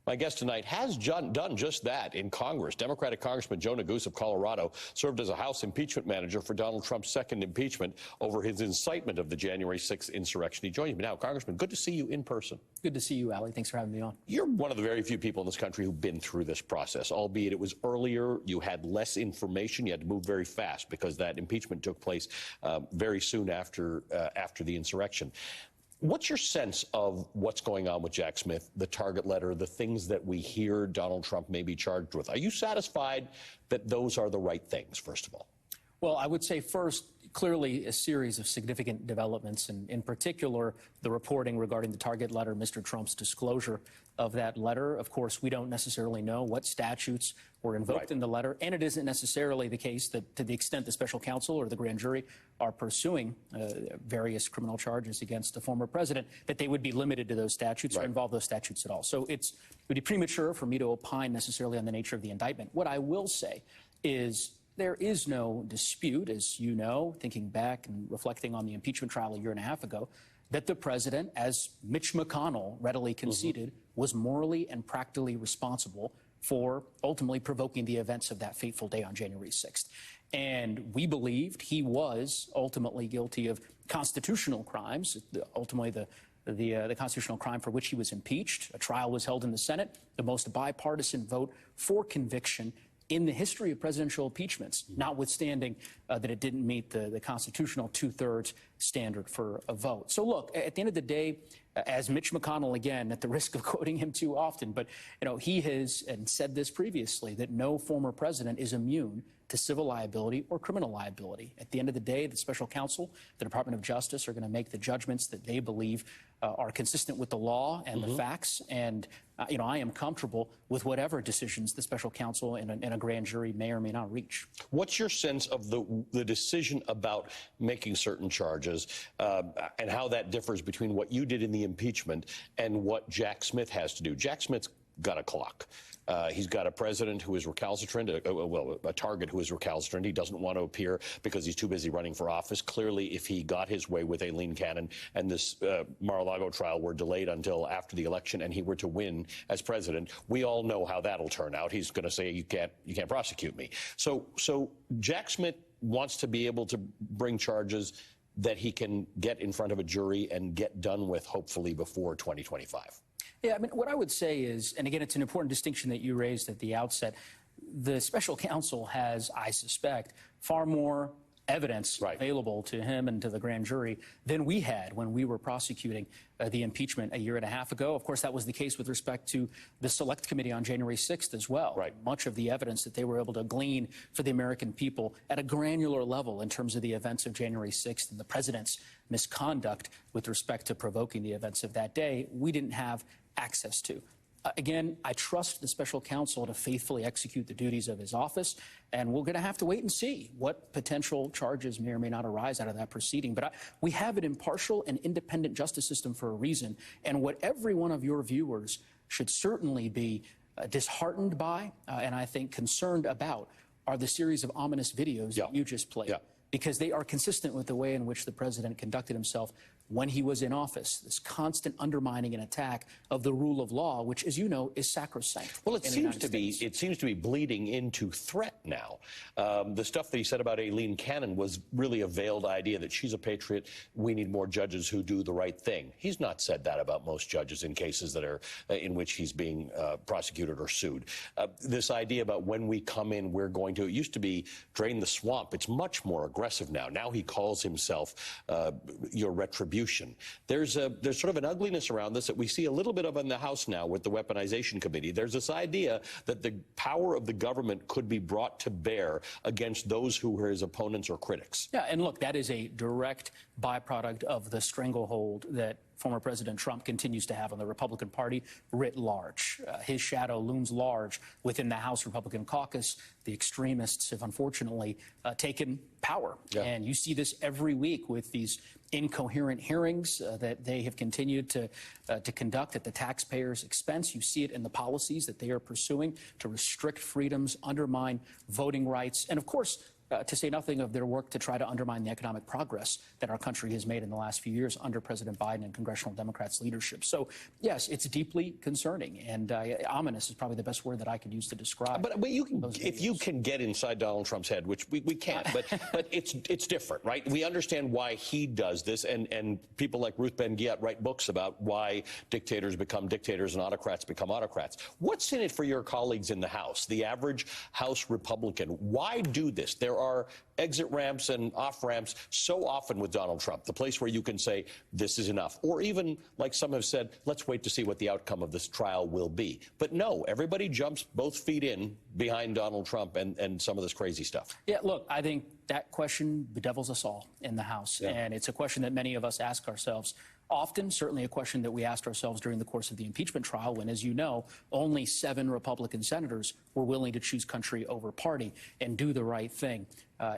My guest tonight has done just that in Congress. Democratic Congressman Joe Neguse of Colorado served as a House impeachment manager for Donald Trump's second impeachment over his incitement of the January 6th insurrection. He joins me now. Congressman, good to see you in person. Good to see you, Ali. Thanks for having me on. You're one of the very few people in this country who've been through this process, albeit it was earlier. You had less information. You had to move very fast because that impeachment took place very soon after the insurrection. What's your sense of what's going on with Jack Smith, the target letter, the things that we hear Donald Trump may be charged with? Are you satisfied that those are the right things, first of all? Well, I would say first, clearly a series of significant developments, and in particular, the reporting regarding the target letter, Mr. Trump's disclosure of that letter. Of course, we don't necessarily know what statutes were invoked in the letter, and it isn't necessarily the case that to the extent the special counsel or the grand jury are pursuing various criminal charges against the former president, that they would be limited to those statutes or involve those statutes at all. So it would be premature for me to opine necessarily on the nature of the indictment. What I will say is there is no dispute, as you know, thinking back and reflecting on the impeachment trial a year and a half ago, that the president, as Mitch McConnell readily conceded, was morally and practically responsible for ultimately provoking the events of that fateful day on January 6th. And we believed he was ultimately guilty of constitutional crimes, ultimately the constitutional crime for which he was impeached. A trial was held in the Senate, the most bipartisan vote for conviction in the history of presidential impeachments, notwithstanding that it didn't meet the constitutional two-thirds standard for a vote. So look, at the end of the day, as Mitch McConnell, again, at the risk of quoting him too often, but he has and said this previously, that no former president is immune to civil liability or criminal liability. At the end of the day, the special counsel, the Department of Justice, are going to make the judgments that they believe are consistent with the law and the facts. And I am comfortable with whatever decisions the special counsel and a grand jury may or may not reach. What's your sense of the decision about making certain charges and how that differs between what you did in the impeachment and what Jack Smith has to do? Jack Smith's got a clock. He's got a president who is recalcitrant, a target who is recalcitrant. He doesn't want to appear because he's too busy running for office. Clearly, if he got his way with Aileen Cannon and this Mar-a-Lago trial were delayed until after the election and he were to win as president, we all know how that'll turn out. He's going to say, you can't prosecute me. So Jack Smith wants to be able to bring charges that he can get in front of a jury and get done with, hopefully, before 2025. Yeah, I mean, what I would say is, and again, it's an important distinction that you raised at the outset, the special counsel has, I suspect, far more evidence available to him and to the grand jury than we had when we were prosecuting the impeachment a year and a half ago. Of course, that was the case with respect to the Select Committee on January 6th as well. Much of the evidence that they were able to glean for the American people at a granular level in terms of the events of January 6th and the president's misconduct with respect to provoking the events of that day, we didn't have access to. Again, I trust the special counsel to faithfully execute the duties of his office, and we're going to have to wait and see what potential charges may or may not arise out of that proceeding. But we have an impartial and independent justice system for a reason, and what every one of your viewers should certainly be disheartened by and I think concerned about are the series of ominous videos that you just played, because they are consistent with the way in which the president conducted himself when he was in office, this constant undermining and attack of the rule of law, which, as you know, is sacrosanct. Well, it seems to be bleeding into threat now. The stuff that he said about Aileen Cannon was really a veiled idea that she's a patriot. We need more judges who do the right thing. He's not said that about most judges in cases that are in which he's being prosecuted or sued. This idea about when we come in, we're going to, it used to be drain the swamp. It's much more aggressive now. Now he calls himself your retribution. There's sort of an ugliness around this that we see a little bit of in the House now with the Weaponization Committee. There's this idea that the power of the government could be brought to bear against those who are his opponents or critics. Yeah, and look, that is a direct byproduct of the stranglehold that former President Trump continues to have on the Republican Party writ large. His shadow looms large within the House Republican caucus. The extremists have unfortunately taken power. And you see this every week with these incoherent hearings that they have continued to conduct at the taxpayers' expense. You see it in the policies that they are pursuing to restrict freedoms, undermine voting rights, and of course, to say nothing of their work to try to undermine the economic progress that our country has made in the last few years under President Biden and congressional Democrats' leadership. So, yes, it's deeply concerning, and ominous is probably the best word that I could use to describe. But you can, if you can get inside Donald Trump's head, which we can't, but it's different, right? We understand why he does this, and people like Ruth Ben-Ghiat write books about why dictators become dictators and autocrats become autocrats. What's in it for your colleagues in the House, the average House Republican? Why do this? There are exit ramps and off ramps so often with Donald Trump, the place where you can say this is enough, or even, like some have said, let's wait to see what the outcome of this trial will be. But no, everybody jumps both feet in behind Donald Trump and some of this crazy stuff. Yeah, look, I think that question bedevils us all in the House, and it's a question that many of us ask ourselves often, certainly a question that we asked ourselves during the course of the impeachment trial when, as you know, only 7 Republican senators were willing to choose country over party and do the right thing.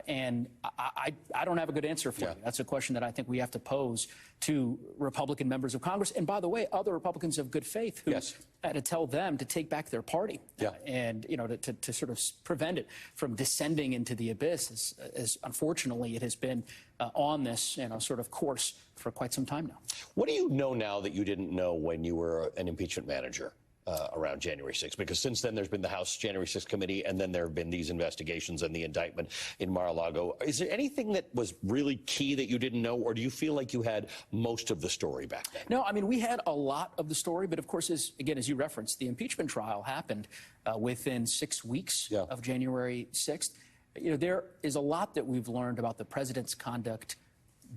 And I don't have a good answer for you. That's a question that I think we have to pose to Republican members of Congress. And by the way, other Republicans of good faith who had to tell them to take back their party and, you know, to sort of prevent it from descending into the abyss, as unfortunately it has been on this, you know, sort of course for quite some time now. What do you know now that you didn't know when you were an impeachment manager around January 6th? Because since then there's been the House January 6th committee, and then there have been these investigations and the indictment in Mar-a-Lago. Is there anything that was really key that you didn't know, or do you feel like you had most of the story back then? No, I mean, we had a lot of the story, but of course, as you referenced, the impeachment trial happened within 6 weeks of January 6th. You know, there is a lot that we've learned about the president's conduct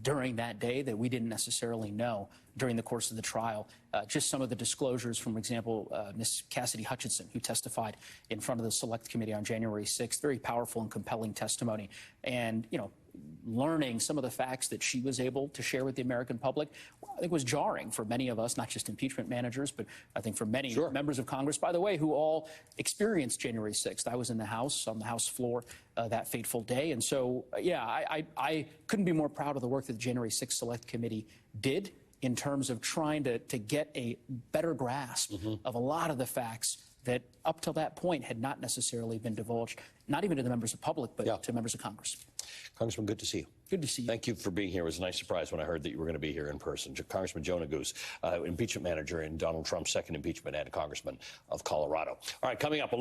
during that day that we didn't necessarily know during the course of the trial. Just some of the disclosures, for example, Ms. Cassidy Hutchinson, who testified in front of the Select Committee on January 6th, very powerful and compelling testimony. And, you know, learning some of the facts that she was able to share with the American public, I think was jarring for many of us, not just impeachment managers, but I think for many members of Congress, by the way, who all experienced January 6th. I was in the House, on the House floor that fateful day. And so, yeah, I couldn't be more proud of the work that the January 6th Select Committee did in terms of trying to get a better grasp of a lot of the facts that up till that point had not necessarily been divulged, not even to the members of the public, but to members of Congress. Congressman, good to see you. Good to see you. Thank you for being here. It was a nice surprise when I heard that you were going to be here in person. Congressman Joe Neguse, impeachment manager in Donald Trump's second impeachment and a congressman of Colorado. All right, coming up.